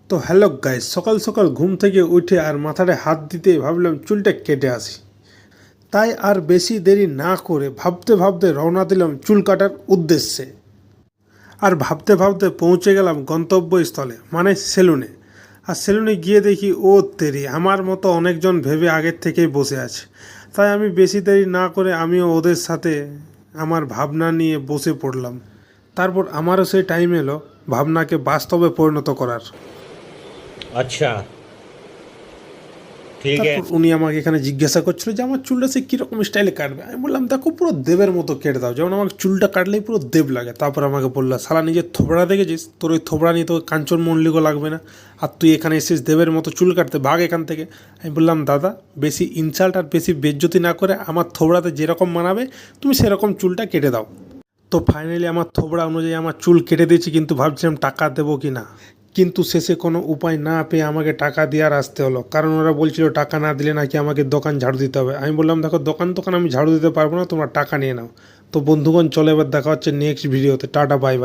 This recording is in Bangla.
তো হ্যালো গাইস, সকাল সকাল ঘুম থেকে উঠে আর মাথায় হাত দিতে ভাবলাম চুলটা কেটে আসি। তাই আর বেশি দেরি না করে ভাবতে ভাবতে রওনা দিলাম চুল কাটার উদ্দেশ্যে। আর ভাবতে ভাবতে পৌঁছে গেলাম গন্তব্যস্থলে, মানে সেলুনে। আর সেলুনে গিয়ে দেখি ও তেরি, আমার মতো অনেকজন ভেবে আগের থেকেই বসে আছে। তাই আমি বেশি দেরি না করে আমিও ওদের সাথে আমার ভাবনা নিয়ে বসে পড়লাম। তারপর আমারও সেই টাইম এলো ভাবনাকে বাস্তবে পরিণত করার। अच्छा ठीक है। তারপর উনি আমাকে এখানে জিজ্ঞাসা করছিল যে আমার চুলটা সে কীরকম স্টাইলে কাটবে। আমি বললাম দেখো পুরো দেবের মতো কেটে দাও, যেমন আমার চুলটা কাটলেই পুরো দেব লাগে। তারপর আমাকে বললো শালা নিজের থোবড়া দেখেছিস, তোর ওই থোবড়া নিয়ে তোকে কাঞ্চন মল্লিকও লাগবে না, আর তুই এখানে এসেছিস দেবের মতো চুল কাটতে, ভাগ এখান থেকে। আমি বললাম দাদা বেশি ইনসাল্ট আর বেশি বেজ্জতি না করে আমার থোবড়াতে যেরকম মানাবে তুমি সেরকম চুলটা কেটে দাও। তো ফাইনালি আমার থোবড়া অনুযায়ী আমার চুল কেটে দিয়েছি, কিন্তু ভাবছিলাম টাকা দেবো কি না। কিন্তু শেষে কোনো উপায় না পেয়ে আমাকে টাকা দিয়ে আর আসতে হলো, কারণ ওরা বলছিল টাকা না দিলে নাকি আমাকে দোকান ঝাড়ু দিতে হবে। আমি বললাম দেখো দোকান আমি ঝাড়ু দিতে পারবো না, তোমরা টাকা নিয়ে নাও। তো বন্ধুগণ চলে এবার দেখা হচ্ছে নেক্সট ভিডিওতে। Tata bye bye.